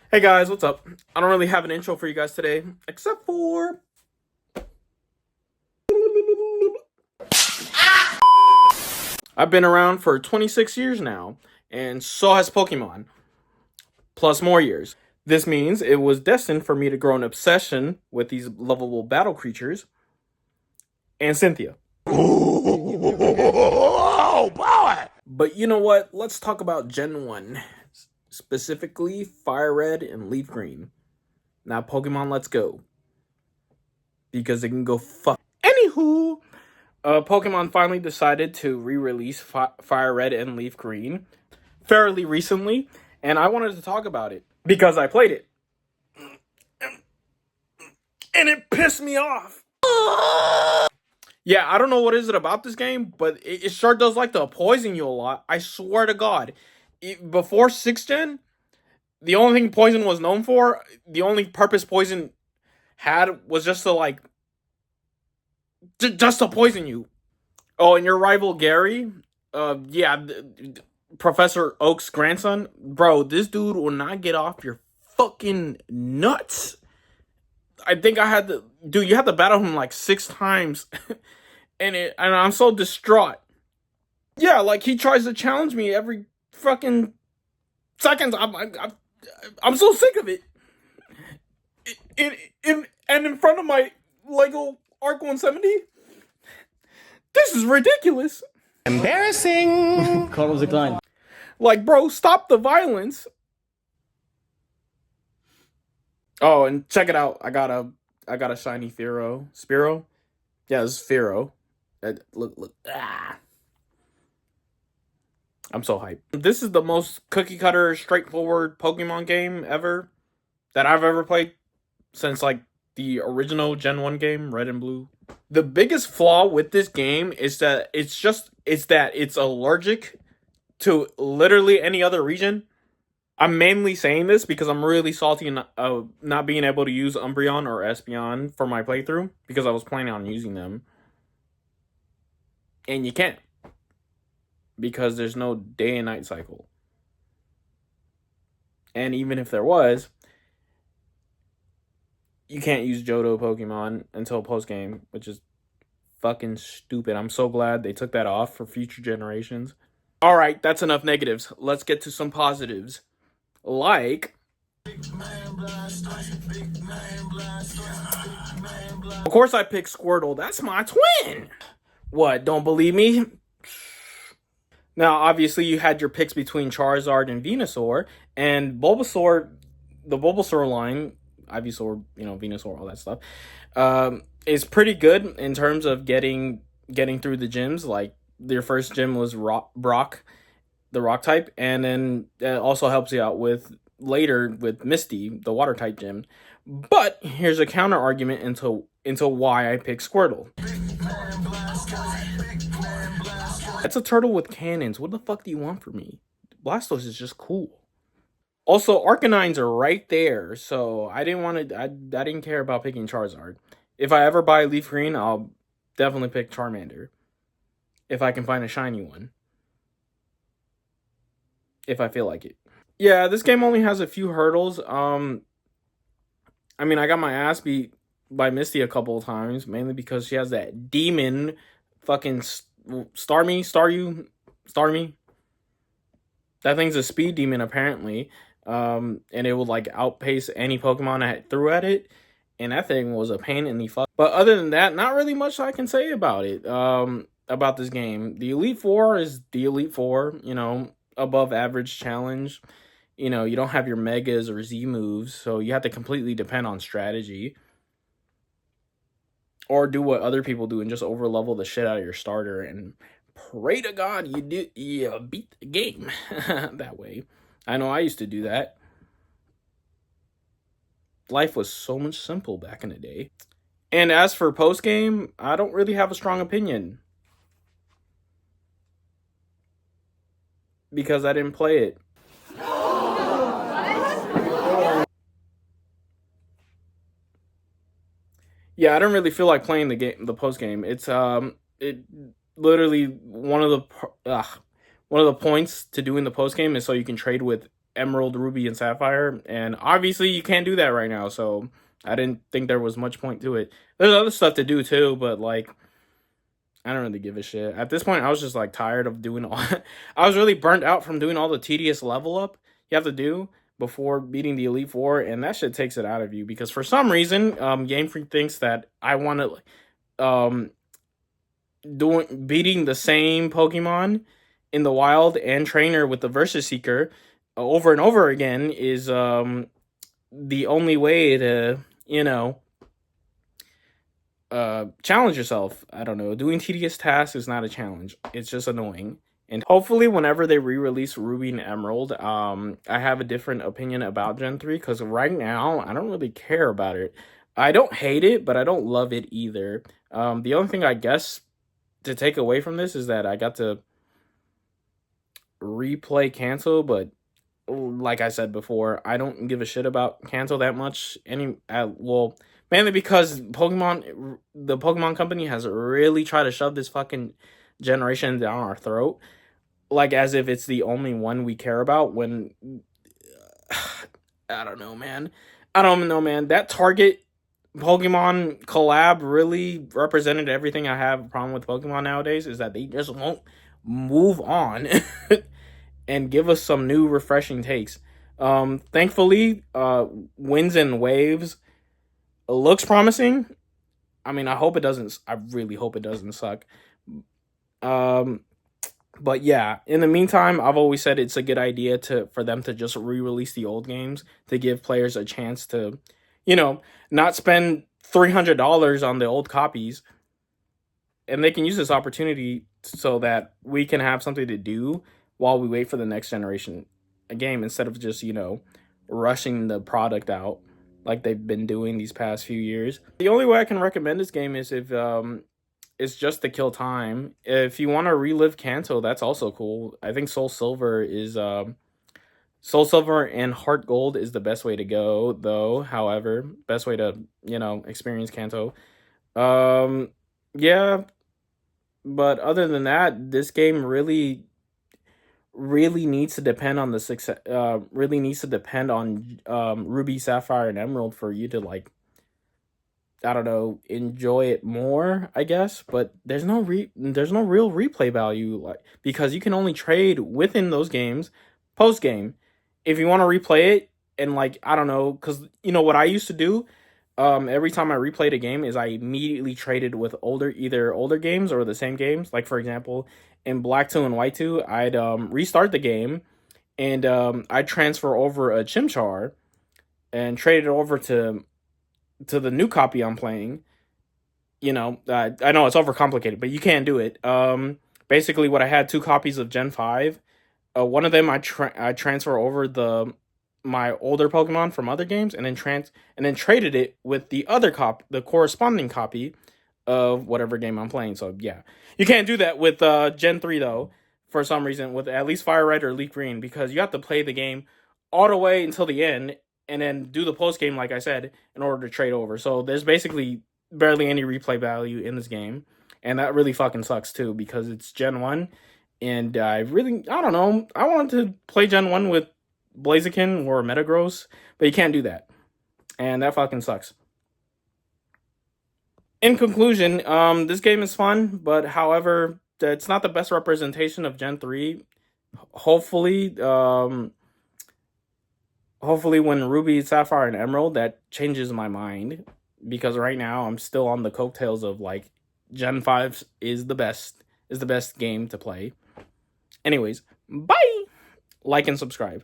Hey guys, what's up? I don't really have an intro for you guys today, except for I've been around for 26 years now, and so has Pokemon, plus more years. This means it was destined for me to grow an obsession with these lovable battle creatures and Cynthia. Oh boy! But you know what? Let's talk about Gen 1, specifically Firered and Leafgreen. Now, Pokemon, let's go. Because it can go fuck. Anywho, Pokemon finally decided to re-release Fire Red and Leaf Green fairly recently, and I wanted to talk about it because I played it, and it pissed me off. Yeah, I don't know what is it about this game, but it sure does like to poison you a lot. I swear to God, before 6th Gen, the only thing poison was known for, the only purpose poison had was just to like, just to poison you. Oh, and your rival Gary, yeah, Professor Oak's grandson, bro, this dude will not get off your fucking nuts. I think I had to, dude, you had to battle him like 6 times, and I'm so distraught. Yeah, like he tries to challenge me every fucking seconds. I'm so sick of it. And in front of my Lego Arc 170, this is ridiculous. Embarrassing. Cardinals decline. Like, bro, stop the violence. Oh, and check it out. I got a shiny Spearow. Yeah, it's Spearow. Look. Ah. I'm so hyped. This is the most cookie cutter, straightforward Pokemon game ever that I've ever played since like the original Gen 1 game, Red and Blue. The biggest flaw with this game is that it's allergic to literally any other region. I'm mainly saying this because I'm really salty not being able to use Umbreon or Espeon for my playthrough because I was planning on using them. And you can't because there's no day and night cycle. And even if there was, you can't use Johto Pokemon until post-game, which is fucking stupid. I'm so glad they took that off for future generations. Alright, that's enough negatives. Let's get to some positives. Like, of course I picked Squirtle. That's my twin. What, don't believe me? Now, obviously, you had your picks between Charizard and Venusaur, and Bulbasaur, the Bulbasaur line, Ivysaur, Venusaur, all that stuff, is pretty good in terms of getting through the gyms. Like, their first gym was Brock, the rock type, and then it also helps you out with later with Misty, the water type gym. But here's a counter argument into why I picked Squirtle. That's a turtle with cannons. What the fuck do you want from me? Blastoise is just cool. Also, Arcanines are right there, so I didn't care about picking Charizard. If I ever buy Leaf Green, I'll definitely pick Charmander. If I can find a shiny one. If I feel like it. Yeah, this game only has a few hurdles. I got my ass beat by Misty a couple of times, mainly because she has that demon fucking Starmie. That thing's a speed demon, apparently. And it would, like, outpace any Pokemon I threw at it. And that thing was a pain in the fuck. But other than that, not really much I can say about it. About this game. The Elite Four is the Elite Four, above average challenge. You don't have your Megas or Z moves, so you have to completely depend on strategy. Or do what other people do and just overlevel the shit out of your starter and pray to God you beat the game that way. I know I used to do that. Life was so much simple back in the day. And as for post-game, I don't really have a strong opinion. Because I didn't play it. Yeah, I don't really feel like playing the post game. It's it literally one of the points to doing the post game is so you can trade with Emerald, Ruby, and Sapphire. And obviously you can't do that right now, so I didn't think there was much point to it. There's other stuff to do too, but like I don't really give a shit. At this point, I was just like tired of doing all I was really burnt out from doing all the tedious level up you have to do before beating the Elite Four, and that shit takes it out of you because for some reason, Game Freak thinks that I want to beating the same Pokemon in the wild and trainer with the Versus Seeker over and over again is the only way to, challenge yourself. I don't know. Doing tedious tasks is not a challenge. It's just annoying. And hopefully whenever they re-release Ruby and Emerald, I have a different opinion about Gen 3 because right now I don't really care about it. I don't hate it, but I don't love it either. The only thing I guess to take away from this is that I got to replay Cancel, but like I said before, I don't give a shit about Cancel that much. Mainly because the Pokemon Company has really tried to shove this fucking generation down our throat, like as if it's the only one we care about. When I don't know, man. That Target Pokemon collab really represented everything I have a problem with Pokemon nowadays, is that they just won't move on and give us some new refreshing takes. Thankfully, Winds and Waves looks promising. I mean, I really hope it doesn't suck. But yeah, in the meantime, I've always said it's a good idea for them to just re-release the old games to give players a chance to, not spend $300 on the old copies, and they can use this opportunity so that we can have something to do while we wait for the next generation game instead of just, rushing the product out like they've been doing these past few years. The only way I can recommend this game is if it's just to kill time. If you want to relive Kanto, that's also cool. I think Soul Silver and Heart Gold is the best way to go, though. However, best way to, experience Kanto. Yeah, but other than that, this game really needs to depend on the success. Really needs to depend on Ruby, Sapphire, and Emerald for you to like, I don't know, enjoy it more, I guess. But there's no real replay value, like, because you can only trade within those games post game. If you want to replay it, and like, I don't know, because what I used to do, every time I replayed a game is I immediately traded with either older games or the same games. Like, for example, in Black 2 and White 2, I'd restart the game and I'd transfer over a Chimchar and trade it over to the new copy I'm playing. I know it's overcomplicated, but you can do it. Basically, what I had 2 copies of Gen 5. One of them I transfer over my older Pokemon from other games, and then traded it with the the corresponding copy of whatever game I'm playing. So yeah, you can't do that with Gen 3 though, for some reason, with at least Firered or Leafgreen, because you have to play the game all the way until the end and then do the post game, like I said, in order to trade over. So there's basically barely any replay value in this game, and that really fucking sucks too, because it's Gen 1, and I don't know, I wanted to play Gen 1 with Blaziken or Metagross, but you can't do that, and that fucking sucks. In conclusion, this game is fun, but however, it's not the best representation of Gen 3. Hopefully, when Ruby, Sapphire, and Emerald, that changes my mind, because right now I'm still on the coattails of like Gen 5 is the best game to play. Anyways, bye. Like and subscribe.